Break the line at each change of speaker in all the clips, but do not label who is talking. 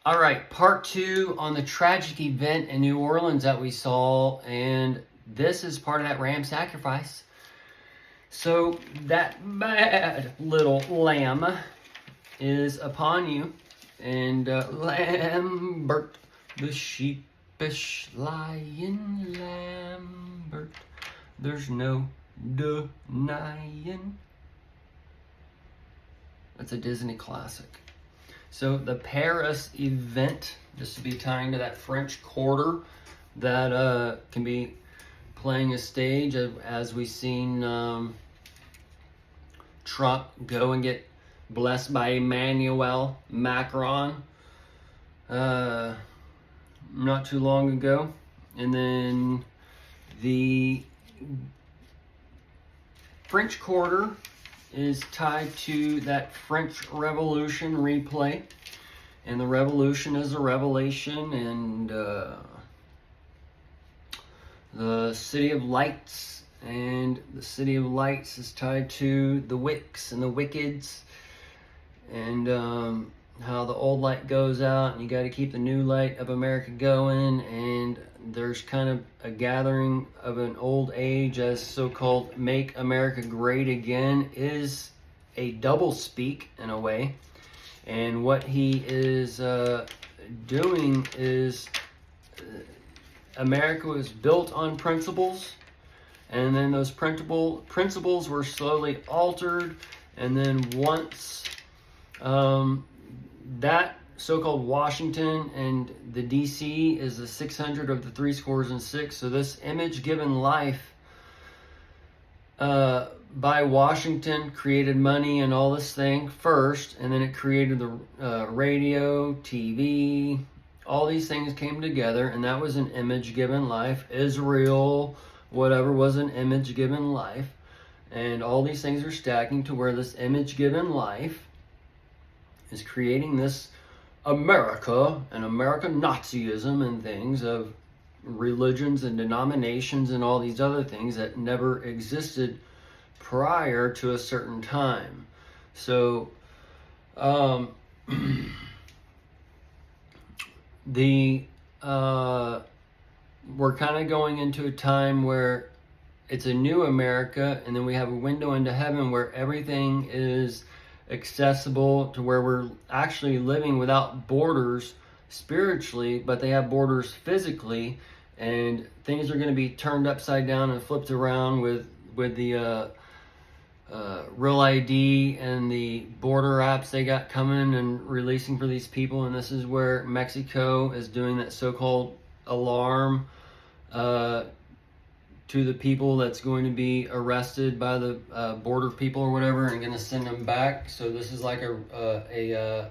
All right, part 2 on the tragic event in New Orleans that we saw, and this is part of that ram sacrifice. So that bad little lamb is upon you, and Lambert, the sheepish lion, Lambert, there's no denying. That's a Disney classic. So the Paris event, just to be tying to that French Quarter that can be playing a stage as we've seen Trump go and get blessed by Emmanuel Macron not too long ago. And then the French Quarter is tied to that French Revolution replay. And the revolution is a revelation, and the City of Lights, and the City of Lights is tied to the wicks and the wickeds, and how the old light goes out and you got to keep the new light of America going, and there's kind of a gathering of an old age as so-called Make America Great Again is a double speak in a way. And what he is doing is America was built on principles, and then those principles were slowly altered, and then once that so-called Washington and the DC is the 600 of the 66. So this image given life by Washington created money and all this thing first, and then it created the radio, TV, all these things came together, and that was an image given life. Israel, whatever, was an image given life, and all these things are stacking to where this image given life is creating this America and American Nazism and things of religions and denominations and all these other things that never existed prior to a certain time. So we're kind of going into a time where it's a new America, and then we have a window into heaven where everything is accessible, to where we're actually living without borders spiritually, but they have borders physically, and things are going to be turned upside down and flipped around with the Real ID and the border apps they got coming and releasing for these people. And this is where Mexico is doing that so-called alarm to the people that's going to be arrested by the border people or whatever, and going to send them back. So this is like a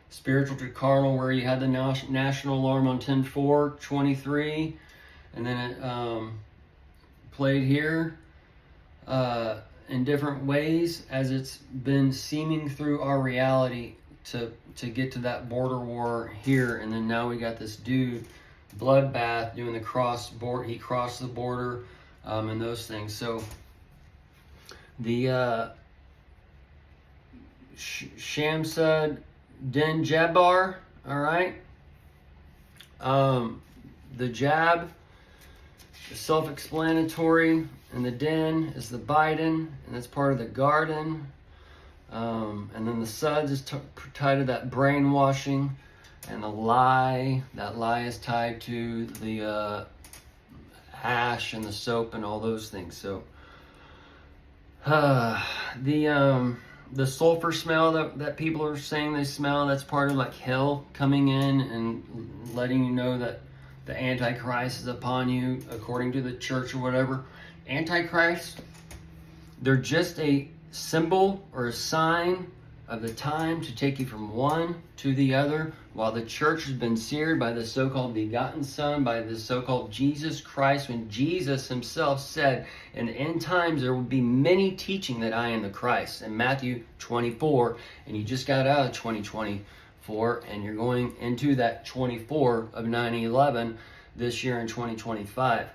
spiritual to carnal, where you had the national alarm on 10/4/23, and then it played here in different ways as it's been seeming through our reality to get to that border war here. And then now we got this dude, bloodbath, doing the he crossed the border, and those things. So the Shamsud Din Jabbar, all right, the jab is self-explanatory, and the din is the Biden, and that's part of the garden, and then the suds is tied to that brainwashing. And the lie, that lie is tied to the ash and the soap and all those things. So the sulfur smell that people are saying they smell, that's part of like hell coming in and letting you know that the Antichrist is upon you, according to the church or whatever. Antichrist, they're just a symbol or a sign of the time to take you from one to the other, while the church has been seared by the so-called begotten Son, by the so-called Jesus Christ, when Jesus himself said, in the end times there will be many teaching that I am the Christ, in Matthew 24, and you just got out of 2024, and you're going into that 24 of 9/11 this year in 2025.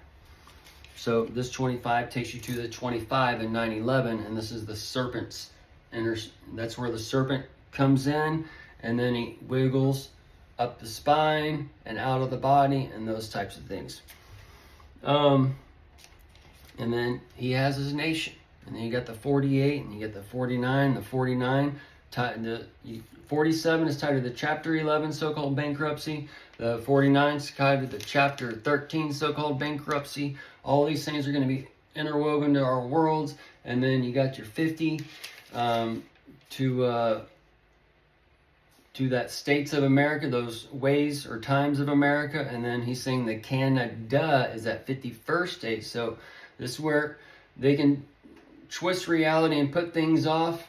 So this 25 takes you to the 25 in 9/11, and this is the serpent's, and that's where the serpent comes in, and then he wiggles up the spine and out of the body and those types of things. And then he has his nation. And then you got the 48, and you get the 49. The 49, the 47 is tied to the chapter 11 so-called bankruptcy. The 49 is tied to the chapter 13 so-called bankruptcy. All these things are going to be interwoven to our worlds. And then you got your 50 to that states of America, those ways or times of America. And then he's saying the Canada is that 51st state. So this is where they can twist reality and put things off.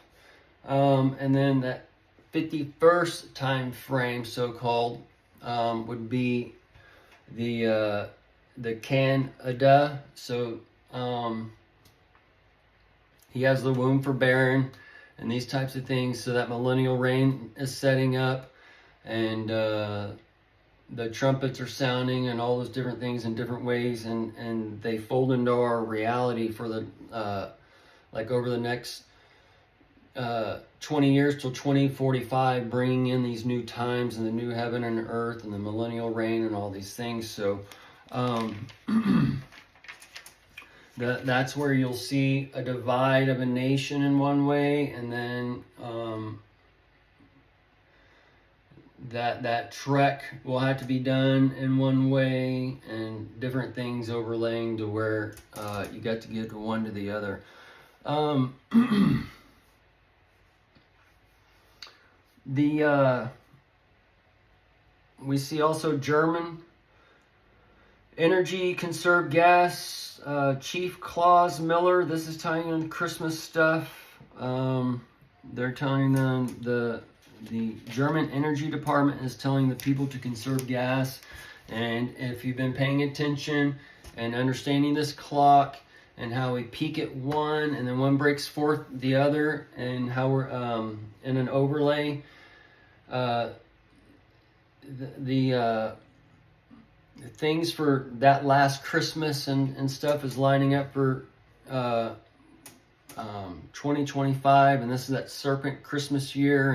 And then that 51st time frame, so-called, would be the Canada. So he has the womb for barren and these types of things. So that millennial reign is setting up, and the trumpets are sounding and all those different things in different ways, and they fold into our reality for the like over the next 20 years till 2045, bringing in these new times and the new heaven and earth and the millennial reign and all these things. So that's where you'll see a divide of a nation in one way, and then that trek will have to be done in one way, and different things overlaying to where you got to get to one to the other. We see also German energy, conserve gas, Chief Claus Miller. This is tying in Christmas stuff. They're telling them the German energy department is telling the people to conserve gas. And if you've been paying attention and understanding this clock and how we peak at one and then one breaks forth the other, and how we're in an overlay, the things for that last Christmas and stuff is lining up for 2025, and this is that serpent Christmas year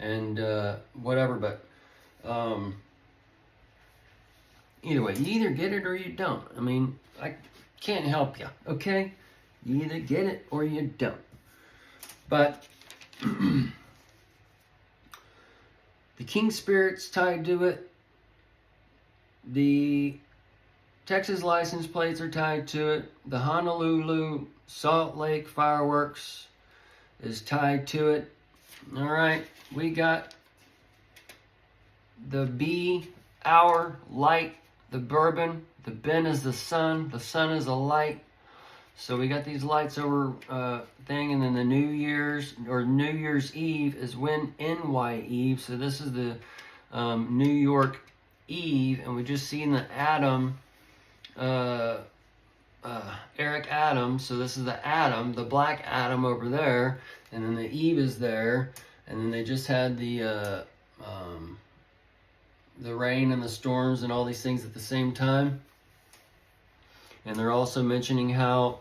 and whatever. But either way, you either get it or you don't. I mean, I can't help you, okay? You either get it or you don't. But the King Spirit's tied to it. The Texas license plates are tied to it. The Honolulu Salt Lake fireworks is tied to it. All right, we got the B, hour, light, the bourbon. The Ben is the sun is a light. So we got these lights over thing, and then the New Year's Eve is when NY Eve. So this is the New York Eve, and we just seen the Adam, Eric Adams. So this is the Adam, the black Adam over there, and then the Eve is there, and then they just had the rain and the storms and all these things at the same time. And they're also mentioning how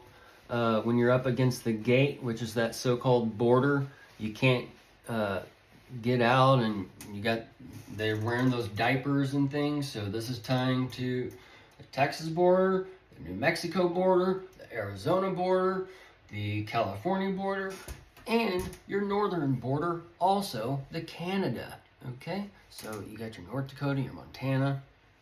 when you're up against the gate, which is that so-called border, you can't get out, and they're wearing those diapers and things. So this is tying to the Texas border, the New Mexico border, the Arizona border, the California border, and your northern border, also the Canada. Okay, so you got your North Dakota, your Montana.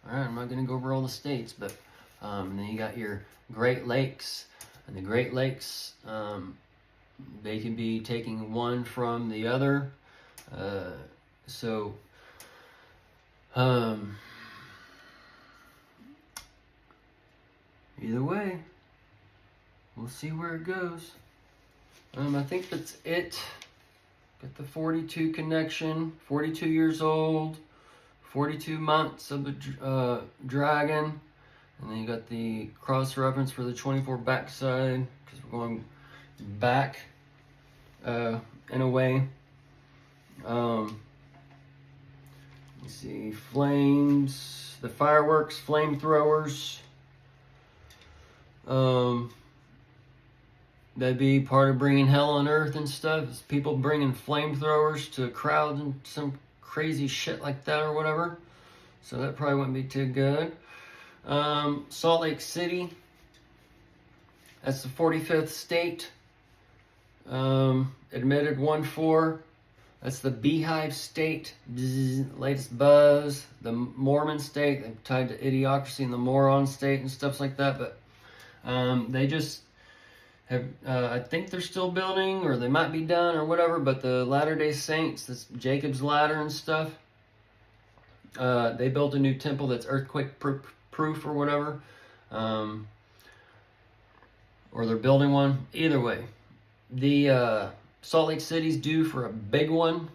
All right, I'm not going to go over all the states, but and then you got your Great Lakes, and the Great Lakes, they can be taking one from the other. So either way, we'll see where it goes. I think that's it. Got the 42 connection, 42 years old, 42 months of the dragon. And then you got the cross reference for the 24 backside, because we're going back in a way. You see flames, the fireworks, flamethrowers. That'd be part of bringing hell on earth and stuff. Is people bringing flamethrowers to crowds and some crazy shit like that or whatever. So that probably wouldn't be too good. Salt Lake City, that's the 45th state. Admitted 1-4. That's the Beehive state. Bzz, latest buzz. The Mormon state. They're tied to Idiocracy and the Moron state and stuff like that. But they just have, I think they're still building, or they might be done or whatever. But the Latter-day Saints, this Jacob's Ladder and stuff, they built a new temple that's earthquake proof or whatever. Or they're building one. Either way, the Salt Lake City's due for a big one.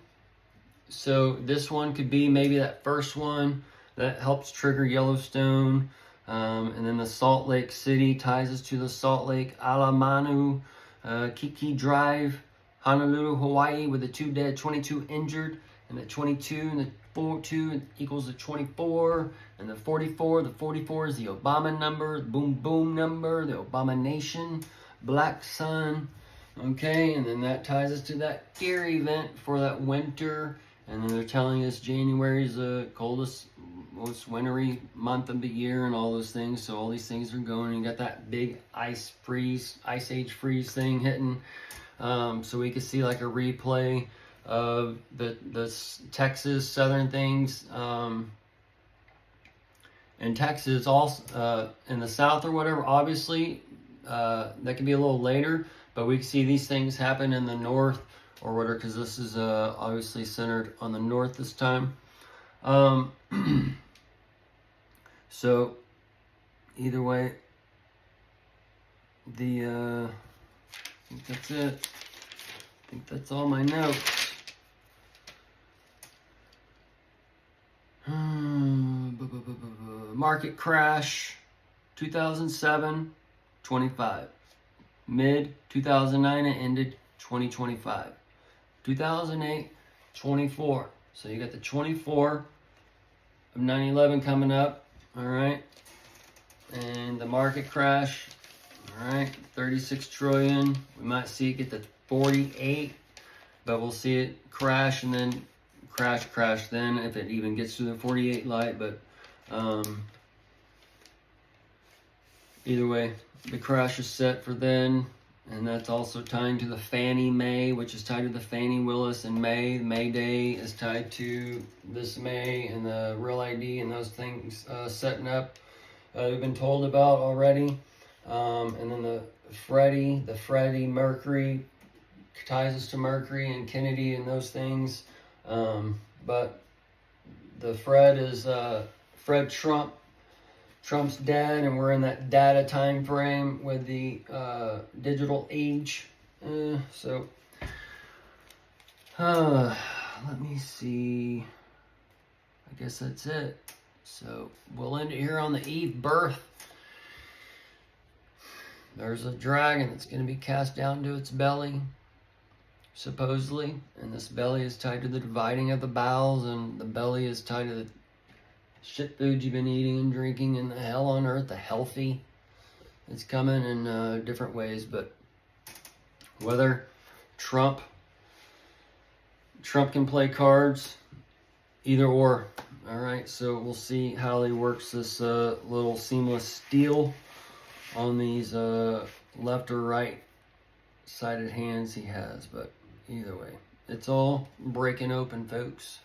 So this one could be maybe that first one that helps trigger Yellowstone. And then the Salt Lake City ties us to the Salt Lake Alamanu, Kiki Drive, Honolulu, Hawaii, with the 2 dead, 22 injured, and the 22 and the 42 equals the 24, and the 44 is the Obama number, the boom boom number, the Obama Nation, Black Sun. Okay, and then that ties us to that gear event for that winter. And then they're telling us January is the coldest, most wintry month of the year and all those things. So all these things are going. And you got that big ice age freeze thing hitting. So we could see like a replay of the Texas southern things. In Texas, also in the south or whatever, obviously, that can be a little later. But we can see these things happen in the north or whatever, because this is obviously centered on the north this time. So either way, I think that's it. I think that's all my notes. Market crash, 2007, 25. Mid 2009, it ended 2025. 2008, 24. So you got the 24 of 9/11 coming up. All right. And the market crash. All right. 36 trillion. We might see it get to 48, but we'll see it crash and then crash then, if it even gets to the 48 light. But either way, the crash is set for then, and that's also tied to the Fannie Mae, which is tied to the Fannie Willis in May. May Day is tied to this May, and the Real ID and those things setting up. We've been told about already. And then the Freddie Mercury ties us to Mercury and Kennedy and those things. But the Fred is Fred Trump. Trump's dead, and we're in that data time frame with the digital age. So let me see. I guess that's it. So we'll end it here on the Eve birth. There's a dragon that's going to be cast down to its belly, supposedly. And this belly is tied to the dividing of the bowels, and the belly is tied to the shit food you've been eating and drinking, and the hell on earth, the healthy. It's coming in different ways, but whether Trump can play cards, either or. All right, so we'll see how he works this little seamless steel on these left or right sided hands he has. But either way, it's all breaking open, folks.